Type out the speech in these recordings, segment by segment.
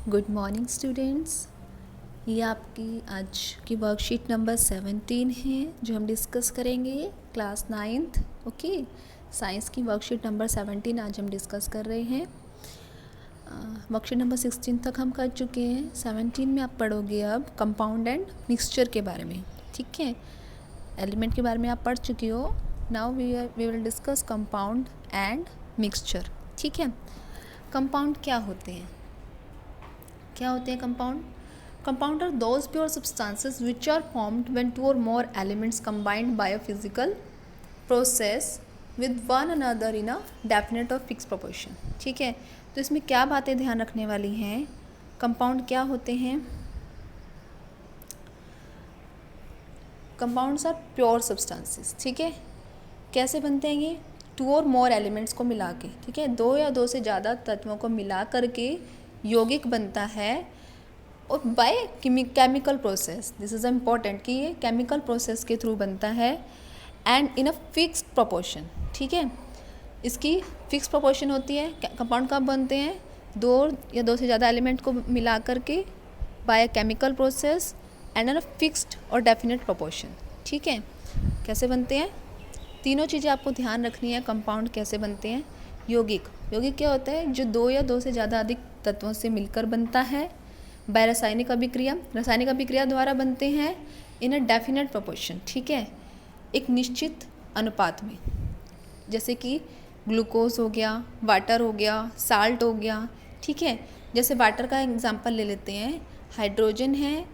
Good morning students. ये आपकी आज की वर्कशीट नंबर 17 है जो हम डिस्कस करेंगे क्लास 9th। ओके, साइंस की वर्कशीट नंबर 17 आज हम डिस्कस कर रहे हैं। वर्कशीट नंबर 16 तक हम कर चुके हैं। 17 में आप पढ़ोगे अब कंपाउंड एंड मिक्सचर के बारे में। ठीक है, एलिमेंट के बारे में आप पढ़ चुके हो। Now we will discuss compound and mixture. ठीक है, कंपाउंड क्या होते हैं? Compound? Compound are those pure substances which are formed when two or more elements combined by a physical process with one another in a definite or fixed proportion। ठीक है, तो इसमें क्या बातें ध्यान रखने वाली हैं? कंपाउंड क्या होते हैं? Compounds are pure substances. ठीक है, कैसे बनते हैं ये? टू और मोर एलिमेंट्स को मिला के, ठीक है, दो या दो से ज़्यादा तत्वों को मिला करके यौगिक बनता है और bye chemical process. This is important कि ये केमिकल प्रोसेस के थ्रू बनता है and in a fixed proportion. ठीक है, इसकी फिक्स प्रोपोर्शन होती है। कंपाउंड कब बनते हैं? दो या दो से ज़्यादा एलिमेंट को मिला करके bye chemical process and in a fixed और डेफिनेट प्रोपोर्शन। ठीक है, कैसे बनते हैं? तीनों चीज़ें आपको ध्यान रखनी है। कंपाउंड कैसे बनते हैं? यौगिक क्या होता है? जो दो या दो से ज़्यादा अधिक तत्वों से मिलकर बनता है बाय रासायनिक अभिक्रिया द्वारा बनते हैं इन अ डेफिनेट प्रोपोर्शन। ठीक है, एक निश्चित अनुपात में, जैसे कि ग्लूकोज हो गया, वाटर हो गया, साल्ट हो गया। ठीक है, जैसे वाटर का एग्जांपल ले लेते हैं। हाइड्रोजन है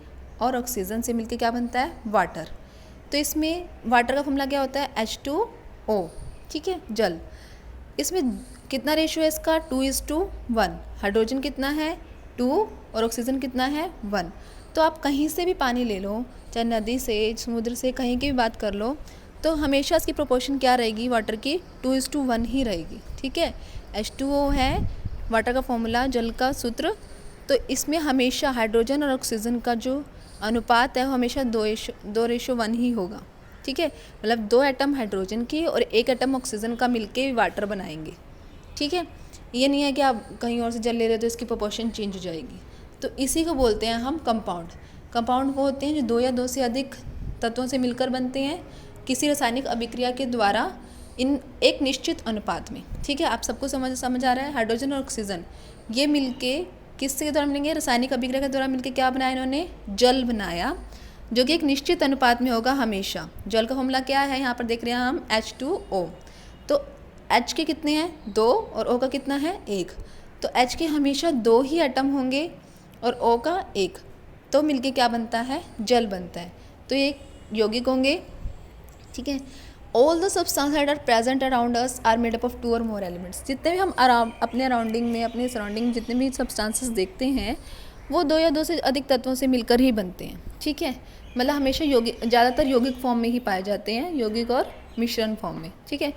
और ऑक्सीजन से मिलकर क्या बनता है? वाटर। तो इसमें वाटर का फॉर्मूला क्या होता है? H2O। ठीक है, जल। इसमें कितना रेशियो है इसका? 2:1। हाइड्रोजन कितना है? 2 और ऑक्सीजन कितना है? 1। तो आप कहीं से भी पानी ले लो, चाहे नदी से, समुद्र से, कहीं की भी बात कर लो, तो हमेशा इसकी प्रोपोर्शन क्या रहेगी? वाटर की 2:1 ही रहेगी। ठीक है, H2O है वाटर का फॉर्मूला, जल का सूत्र। तो इसमें हमेशा हाइड्रोजन और ऑक्सीजन का जो अनुपात है वो हमेशा 2:1 ही होगा। ठीक है, मतलब 2 एटम हाइड्रोजन की और 1 एटम ऑक्सीजन का मिलके वाटर बनाएंगे। ठीक है, ये नहीं है कि आप कहीं और से जल ले रहे हो तो इसकी प्रोपोर्शन चेंज हो जाएगी। तो इसी को बोलते हैं हम कंपाउंड। कंपाउंड वो होते हैं जो दो या दो से अधिक तत्वों से मिलकर बनते हैं किसी रासायनिक अभिक्रिया के द्वारा इन एक निश्चित अनुपात में। ठीक है, आप सबको समझ आ रहा है? हाइड्रोजन और ऑक्सीजन ये मिलके किसके द्वारा मिलेंगे? रासायनिक अभिक्रिया के द्वारा मिलकर क्या बनाया इन्होंने? जल बनाया, जो कि एक निश्चित अनुपात में होगा हमेशा। जल का फॉर्मूला क्या है? यहाँ पर देख रहे हैं हम H2O। तो H के कितने हैं? 2 और O का कितना है? 1। तो H के हमेशा 2 ही एटम होंगे और O का 1, तो मिलके क्या बनता है? जल बनता है। तो ये यौगिक होंगे। ठीक है, all the substance that are present around us are made up of 2 और मोर एलिमेंट्स। जितने भी हम अपने अराउंडिंग में, अपने सराउंडिंग जितने भी सब्सटेंसेस देखते हैं वो दो या दो से अधिक तत्वों से मिलकर ही बनते हैं। ठीक है, मतलब हमेशा ज़्यादातर यौगिक फॉर्म में ही पाए जाते हैं, यौगिक और मिश्रण फॉर्म में। ठीक है,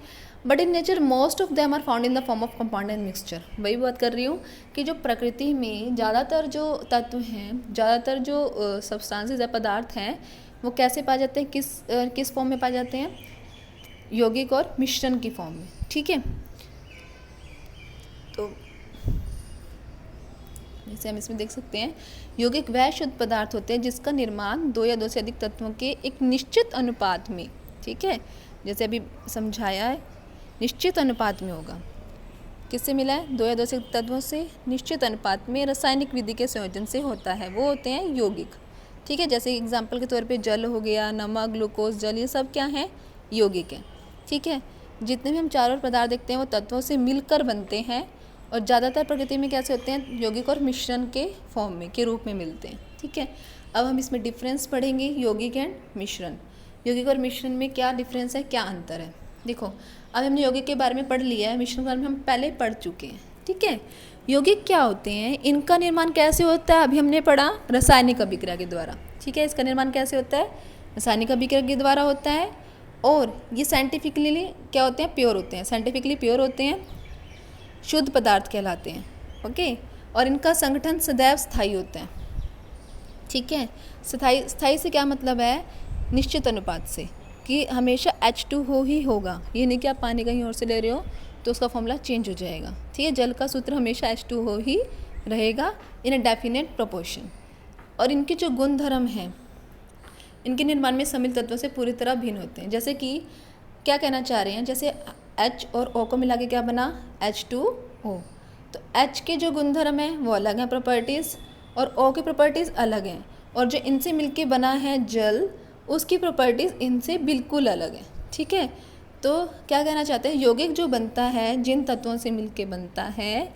but in nature most of them are found in the form of compound and mixture. वही बात कर रही हूँ कि जो प्रकृति में ज़्यादातर जो तत्व हैं, ज़्यादातर जो सब्सटेंसेस या पदार्थ हैं, वो कैसे पाए जाते हैं? किस फॉर्म में पाए जाते हैं? यौगिक और मिश्रण की फॉर्म में। ठीक है, तो जैसे हम इसमें देख सकते हैं, यौगिक वह शुद्ध पदार्थ होते हैं जिसका निर्माण दो या दो से अधिक तत्वों के एक निश्चित अनुपात में, ठीक है, जैसे अभी समझाया है, निश्चित अनुपात में होगा। किससे मिला है? दो या दो से तत्वों से निश्चित अनुपात में रासायनिक विधि के संयोजन से होता है, वो होते हैं यौगिक। ठीक है, जैसे एग्जाम्पल के तौर पे जल हो गया, नमक, ग्लूकोज, जल, ये सब क्या है? यौगिक है। ठीक है, जितने भी हम चारों पदार्थ देखते हैं वो तत्वों से मिलकर बनते हैं और ज़्यादातर प्रकृति में कैसे होते हैं? यौगिक और मिश्रण के फॉर्म में, के रूप में मिलते हैं। ठीक है, अब हम इसमें डिफरेंस पढ़ेंगे, यौगिक एंड मिश्रण। यौगिक और मिश्रण में क्या डिफरेंस है, क्या अंतर है? देखो, अब हमने यौगिक के बारे में पढ़ लिया है, मिश्रण के बारे में हम पहले पढ़ चुके हैं। ठीक है, यौगिक क्या होते हैं, इनका निर्माण कैसे होता है? अभी हमने पढ़ा रासायनिक अभिक्रिया के द्वारा। ठीक है, इसका निर्माण कैसे होता है? रासायनिक अभिक्रिया के द्वारा होता है और ये साइंटिफिकली क्या होते हैं? प्योर होते हैं। साइंटिफिकली प्योर होते हैं, शुद्ध पदार्थ कहलाते हैं। ओके, और इनका संगठन सदैव स्थायी होता है। ठीक है, स्थायी से क्या मतलब है? निश्चित अनुपात से, कि हमेशा H2O ही होगा। ये नहीं कि आप पानी कहीं और से ले रहे हो तो उसका फॉर्मूला चेंज हो जाएगा। ठीक है, जल का सूत्र हमेशा H2O ही रहेगा इन अ डेफिनेट प्रोपोर्शन। और इनके जो गुण धर्म हैं, इनके निर्माण में सम्मिलित तत्वों से पूरी तरह भिन्न होते हैं। जैसे कि क्या कहना चाह रहे हैं, जैसे H और O को मिला के क्या बना, H2O। तो H के जो गुणधर्म हैं वो अलग हैं प्रॉपर्टीज़, और O की प्रॉपर्टीज़ अलग हैं, और जो इनसे मिलके बना है जल, उसकी प्रॉपर्टीज़ इनसे बिल्कुल अलग है। ठीक है, तो क्या कहना चाहते हैं, यौगिक जो बनता है जिन तत्वों से मिलके बनता है,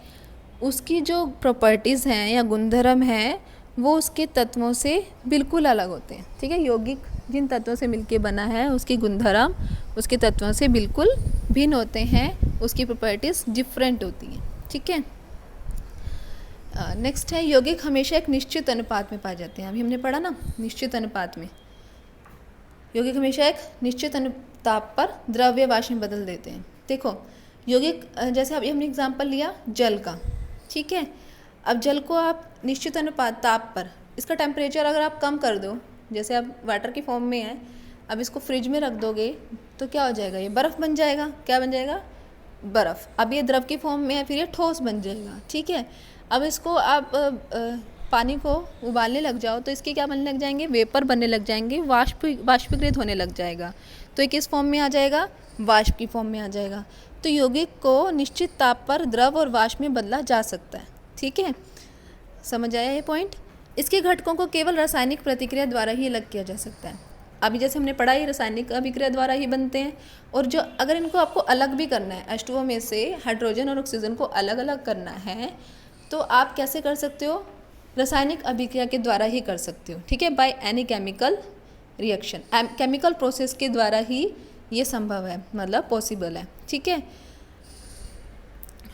उसकी जो प्रॉपर्टीज़ हैं या गुणधर्म हैं वो उसके तत्वों से बिल्कुल अलग होते हैं। ठीक है, यौगिक जिन तत्वों से मिलके बना है उसकी गुणधर्म उसके तत्वों से बिल्कुल भिन्न होते हैं, उसकी प्रॉपर्टीज़ डिफरेंट होती हैं। ठीक है, नेक्स्ट है यौगिक हमेशा एक निश्चित अनुपात में पाए जाते हैं। अभी हमने पढ़ा ना, निश्चित अनुपात में यौगिक हमेशा एक निश्चित अनुताप पर द्रव्य वाष्प में बदल देते हैं। देखो यौगिक, जैसे अभी हमने एग्जाम्पल लिया जल का। ठीक है, अब जल को आप निश्चित अनुपात ताप पर, इसका टेम्परेचर अगर आप कम कर दो, जैसे अब वाटर की फॉर्म में है, अब इसको फ्रिज में रख दोगे तो क्या हो जाएगा, ये बर्फ़ बन जाएगा। क्या बन जाएगा, बर्फ़। अब ये द्रव की फॉर्म में है, फिर ये ठोस बन जाएगा। ठीक है, अब इसको आप पानी को उबालने लग जाओ तो इसके क्या बनने लग जाएंगे, वेपर बनने लग जाएंगे, वाष्पीकृत होने लग जाएगा। तो ये किस फॉर्म में आ जाएगा, वाष्प की फॉर्म में आ जाएगा। तो यौगिक को निश्चित ताप पर द्रव और वाष्प में बदला जा सकता है। ठीक है, समझ आया ये पॉइंट। इसके घटकों को केवल रासायनिक प्रतिक्रिया द्वारा ही अलग किया जा सकता है। अभी जैसे हमने पढ़ा, ये रासायनिक अभिक्रिया द्वारा ही बनते हैं। और जो अगर इनको आपको अलग भी करना है, H2O में से हाइड्रोजन और ऑक्सीजन को अलग अलग करना है, तो आप कैसे कर सकते हो, रासायनिक अभिक्रिया के द्वारा ही कर सकते हो। ठीक है, by any chemical reaction, chemical process के द्वारा ही ये संभव है, मतलब पॉसिबल है। ठीक है,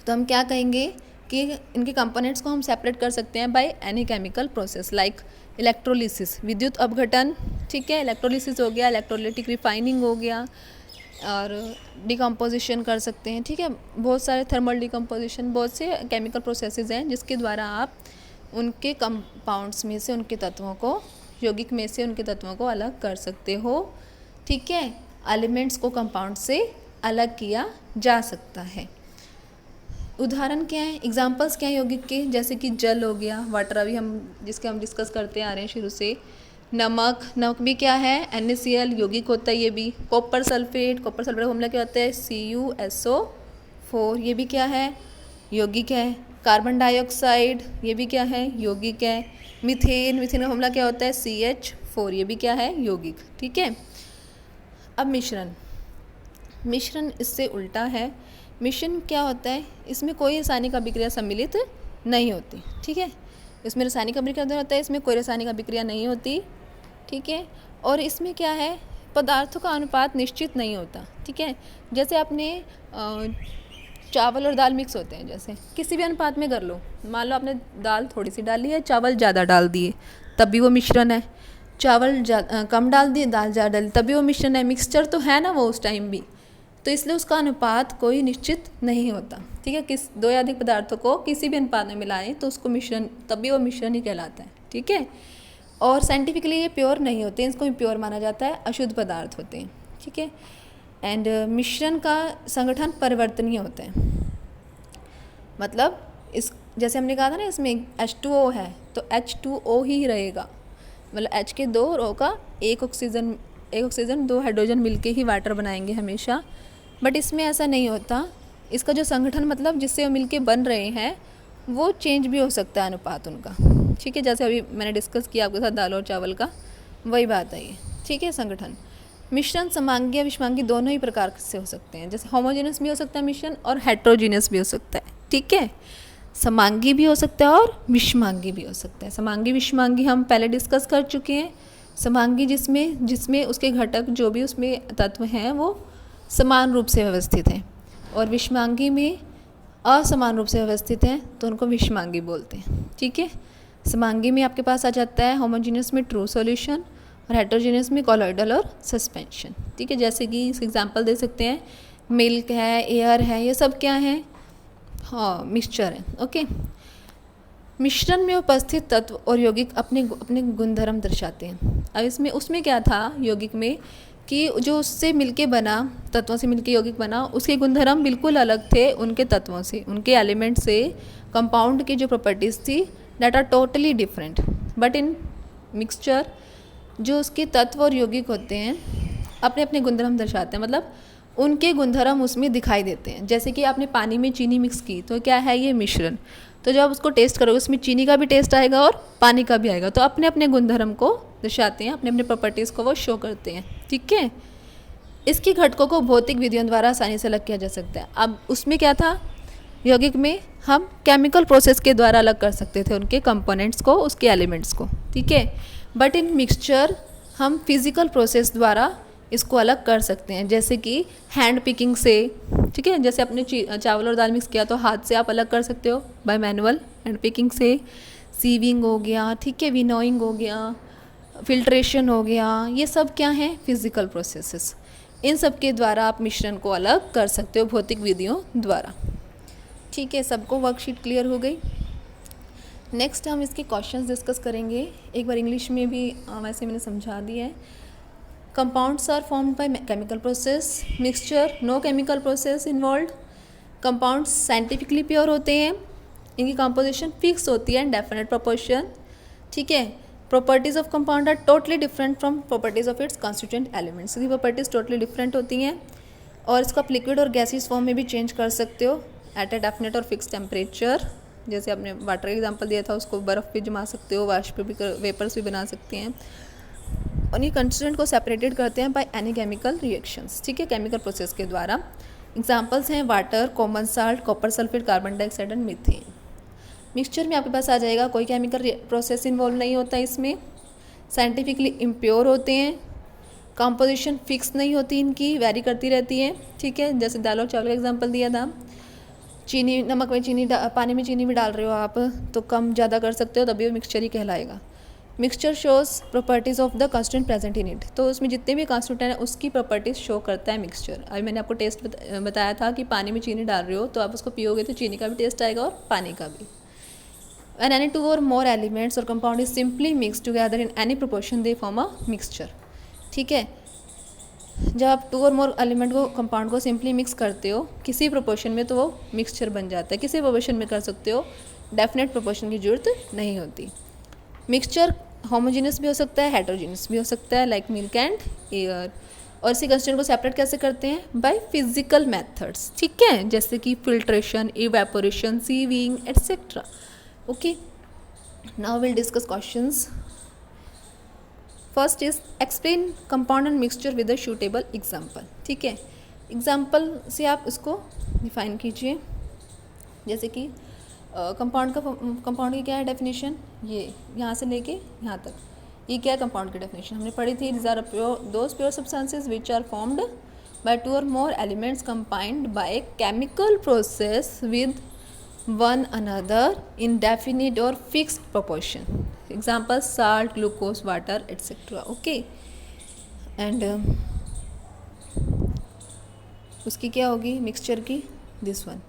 तो हम क्या कहेंगे कि इनके कंपोनेंट्स को हम सेपरेट कर सकते हैं by any chemical process, like electrolysis, विद्युत अपघटन। ठीक है, इलेक्ट्रोलिसिस हो गया, इलेक्ट्रोलाइटिक रिफाइनिंग हो गया, और डिकम्पोजिशन कर सकते हैं। ठीक है, बहुत सारे थर्मल डिकम्पोजिशन, बहुत से केमिकल प्रोसेसेस हैं जिसके द्वारा आप उनके कंपाउंड्स में से उनके तत्वों को, यौगिक में से उनके तत्वों को अलग कर सकते हो। ठीक है, एलिमेंट्स को कंपाउंड से अलग किया जा सकता है। उदाहरण क्या है, एग्जांपल्स क्या है यौगिक के, जैसे कि जल हो गया, वाटर, अभी हम जिसके हम डिस्कस करते आ रहे हैं शुरू से। नमक, नमक भी क्या है, NaCl, यौगिक होता है ये भी। कॉपर सल्फेट का फॉर्मूला क्या होता है, CuSO4, ये भी क्या है, यौगिक है। कार्बन डाइऑक्साइड, ये भी क्या है, यौगिक है। मीथेन का फॉर्मूला क्या होता है, CH4, ये भी क्या है, यौगिक। ठीक है, अब मिश्रण इससे उल्टा है। मिश्रण क्या होता है, इसमें कोई रासायनिक अभिक्रिया सम्मिलित नहीं होती। ठीक है, इसमें रासायनिक अभिक्रिया होता है, इसमें कोई रासायनिक अभिक्रिया नहीं होती। ठीक है, और इसमें क्या है, पदार्थों का अनुपात निश्चित नहीं होता। ठीक है, जैसे आपने चावल और दाल मिक्स होते हैं, जैसे किसी भी अनुपात में कर लो, मान लो आपने दाल थोड़ी सी डाली है, चावल ज़्यादा डाल दिए, तब भी वो मिश्रण है। चावल कम डाल दिए, दाल ज़्यादा डाली, तब भी वो मिश्रण है। मिक्सचर तो है ना वो उस टाइम भी, तो इसलिए उसका अनुपात कोई निश्चित नहीं होता। ठीक है, किस दो या अधिक पदार्थों को किसी भी अनुपात में मिलाएं तो उसको मिश्रण, तब भी वो मिश्रण ही कहलाता है। ठीक है, और साइंटिफिकली ये प्योर नहीं होते, इसको प्योर माना जाता है, अशुद्ध पदार्थ होते हैं। ठीक है, एंड मिश्रण का संगठन परिवर्तनीय होता है, मतलब इस जैसे हमने कहा था ना, इसमें H2O है तो H2O ही रहेगा, मतलब H के दो और O का एक ऑक्सीजन दो हाइड्रोजन मिलके ही वाटर बनाएंगे हमेशा। बट इसमें ऐसा नहीं होता, इसका जो संगठन, मतलब जिससे वो मिलके बन रहे हैं, वो चेंज भी हो सकता है अनुपात उनका। ठीक है, जैसे अभी मैंने डिस्कस किया आपके साथ दाल और चावल का, वही बात है ये। ठीक है, संगठन। मिश्रण समांगी या विषमांगी दोनों ही प्रकार से हो सकते हैं, जैसे होमोजेनस भी हो सकता है मिश्रण और हेट्रोजीनियस भी हो सकता है। ठीक है, समांगी भी हो सकता है और विषमांगी भी हो सकता है। समांगी विषमांगी हम पहले डिस्कस कर चुके हैं। समांगी जिसमें उसके घटक जो भी उसमें तत्व हैं वो समान रूप से व्यवस्थित हैं, और विषमांगी में असमान रूप से व्यवस्थित हैं तो उनको विषमांगी बोलते हैं। ठीक है, समांगी में आपके पास आ जाता है होमोजीनियस में ट्रू सॉल्यूशन, और हेट्रोजीनियस में कॉलॉइडल और सस्पेंशन। ठीक है, जैसे कि इस एग्जांपल दे सकते हैं, मिल्क है, एयर है, ये सब क्या है, हाँ मिक्सचर है। ओके, मिश्रण में उपस्थित तत्व और यौगिक अपने गुणधर्म दर्शाते हैं। अब इसमें उसमें क्या था यौगिक में, कि जो उससे मिलके बना, तत्वों से मिलके यौगिक बना, उसके गुणधर्म बिल्कुल अलग थे उनके तत्वों से, उनके एलिमेंट से कंपाउंड की जो प्रॉपर्टीज़ थी that are totally different, but in mixture जो उसके तत्व और यौगिक होते हैं अपने अपने गुणधर्म दर्शाते हैं, मतलब उनके गुणधर्म उसमें दिखाई देते हैं। जैसे कि आपने पानी में चीनी मिक्स की तो क्या है ये मिश्रण, तो जब आप उसको टेस्ट करोगे उसमें चीनी का भी टेस्ट आएगा और पानी का भी आएगा, तो अपने अपने गुणधर्म को दर्शाते हैं, अपने अपने प्रॉपर्टीज़ को वो शो करते हैं। ठीक है, इसकी घटकों को भौतिक विधियों द्वारा आसानी से अलग किया जा सकता है। अब उसमें क्या था, यौगिक में हम केमिकल प्रोसेस के द्वारा अलग कर सकते थे उनके कंपोनेंट्स को, उसके एलिमेंट्स को। ठीक है, बट इन मिक्सचर हम फिजिकल प्रोसेस द्वारा इसको अलग कर सकते हैं, जैसे कि हैंड पिकिंग से। ठीक है, जैसे अपने चावल और दाल मिक्स किया तो हाथ से आप अलग कर सकते हो बाय मैनुअल हैंड पिकिंग से। सीविंग हो गया, ठीक है, विनोइंग हो गया, फिल्ट्रेशन हो गया, ये सब क्या हैं, फिजिकल प्रोसेसेस। इन सब के द्वारा आप मिश्रण को अलग कर सकते हो भौतिक विधियों द्वारा। ठीक है, सबको वर्कशीट क्लियर हो गई। नेक्स्ट हम इसके क्वेश्चंस डिस्कस करेंगे। एक बार इंग्लिश में भी वैसे मैंने समझा दिया है। Compounds are formed by chemical process, mixture no chemical process involve. Compounds scientifically pure होते हैं, इनकी कंपोजिशन फिक्स होती है एंड डेफिनेट प्रोपोर्शन। ठीक है, properties of compound are totally different from properties of its constituent elements. इसकी properties totally different होती हैं और इसको आप लिक्विड और गैसियस फॉर्म में भी चेंज कर सकते हो एट अ डेफिनेट और फिक्स टेम्परेचर। जैसे आपने वाटर का एग्जांपल दिया था, उसको बर्फ़ भी जमा सकते हो, वाष्प भी वेपर्स भी बना सकते हैं। और ये कंस्टिट्यूएंट को सेपरेटेड करते हैं बाय एनी केमिकल रिएक्शंस। ठीक है, केमिकल प्रोसेस के द्वारा। एग्जांपल्स हैं water, common salt, copper sulphate, carbon dioxide and methane. Mixture में आपके पास आ जाएगा कोई केमिकल प्रोसेस इन्वॉल्व नहीं होता इसमें, साइंटिफिकली इम्प्योर होते हैं, कंपोजिशन फिक्स नहीं होती, इनकी वैरी करती रहती है। ठीक है, जैसे दाल और चावल का एग्जांपल दिया था, चीनी, नमक में चीनी, पानी में चीनी भी डाल रहे हो आप तो कम ज़्यादा कर सकते हो, तभी वो मिक्सचर ही कहलाएगा। Mixture shows properties of the constant present in it, तो उसमें जितने भी कांस्टेंट हैं उसकी प्रॉपर्टीज़ शो करता है मिक्सचर। अभी मैंने आपको टेस्ट बताया था कि पानी में चीनी डाल रहे हो तो आप उसको पियोगे तो चीनी का भी टेस्ट आएगा और पानी का भी। When any two or more elements or compound is simply mixed together in any proportion, they form a mixture. ठीक है, जब आप टू और मोर एलिमेंट को, कंपाउंड को सिंपली मिक्स करते हो किसी प्रोपोर्शन में तो वो मिक्सचर बन जाता है। किसी प्रोपोर्शन में कर सकते हो, डेफिनेट प्रोपोर्शन की जरूरत नहीं होती। मिक्सचर होमोजीनियस भी हो सकता है, हेटेरोजीनियस भी हो सकता है, लाइक मिल्क एंड एयर। और इसी कंस्टेंट को सेपरेट कैसे करते हैं, बाय फिजिकल मेथड्स। ठीक है, जैसे कि filtration, evaporation, sieving etcetera. Okay, now we'll discuss questions. First is explain compound and mixture with a suitable example. ठीक है, एग्जाम्पल से आप इसको डिफाइन कीजिए। जैसे कि कंपाउंड की क्या है डेफिनेशन, ये यहाँ से लेके यहाँ तक, ये क्या है कंपाउंड की डेफिनेशन हमने पढ़ी थी। These are those pure substances which are formed by two or more elements combined by chemical process with one another in definite or fixed proportion. Examples salt, glucose, water, etc. Okay, and उसकी क्या होगी mixture की, this one.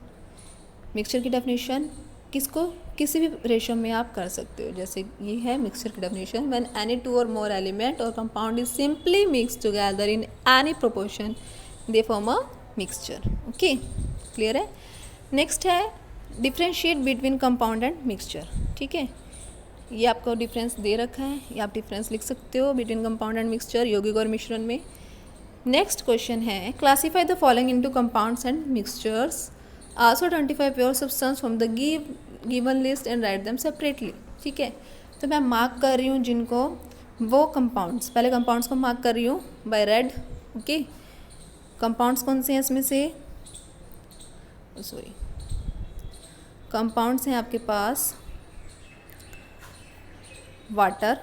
Mixture की definition किसको, किसी भी ratio में आप कर सकते हो। जैसे ये है मिक्सचर की डेफिनेशन, व्हेन एनी टू और मोर एलिमेंट और compound is simply mix together in any proportion they form a mixture. Okay, clear है। नेक्स्ट है differentiate between compound and mixture. ठीक है, ये आपको डिफरेंस दे रखा है, ये आप डिफरेंस लिख सकते हो बिटवीन कंपाउंड एंड मिक्सचर, यौगिक और मिश्रण में। नेक्स्ट क्वेश्चन है classify the following into compounds and mixtures, also identify pure substance from the given list and write them separately. ठीक है, तो मैं मार्क कर रही हूँ जिनको, वो कंपाउंड्स, पहले कंपाउंड्स को मार्क कर रही हूँ बाय रेड। ओके, कंपाउंड्स कौन से हैं इसमें से, सॉरी, कंपाउंड्स हैं आपके पास वाटर।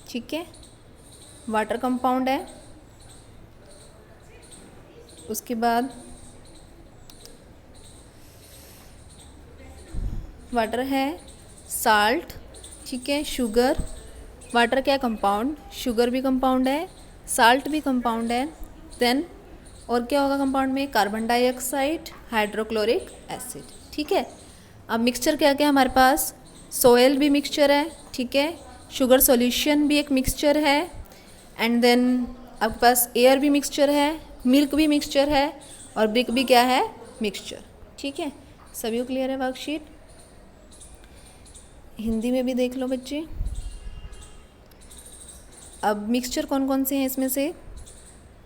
ठीक है, वाटर कंपाउंड है। उसके बाद वाटर है, साल्ट, ठीक है, शुगर। वाटर क्या कंपाउंड, शुगर भी कंपाउंड है, साल्ट भी कंपाउंड है। देन और क्या होगा कंपाउंड में, कार्बन डाइऑक्साइड, हाइड्रोक्लोरिक एसिड। ठीक है, अब मिक्सचर क्या क्या हमारे पास, सोयल भी मिक्सचर है, ठीक है, शुगर सॉल्यूशन भी एक मिक्सचर है, एंड देन आपके पास एयर भी मिक्सचर है, मिल्क भी मिक्सचर है, और ब्रिक भी क्या है, मिक्सचर। ठीक है, सभी को क्लियर है वर्कशीट। हिंदी में भी देख लो बच्चे। अब मिक्सचर कौन कौन से हैं इसमें से?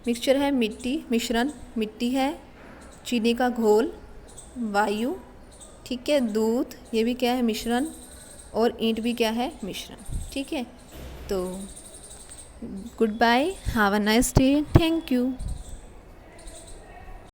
मिक्सचर है मिट्टी, मिश्रण मिट्टी है, चीनी का घोल, वायु, ठीक है, दूध, ये भी क्या है? मिश्रण। और ईंट भी क्या है? मिश्रण। ठीक है, तो goodbye, have a nice day, thank you.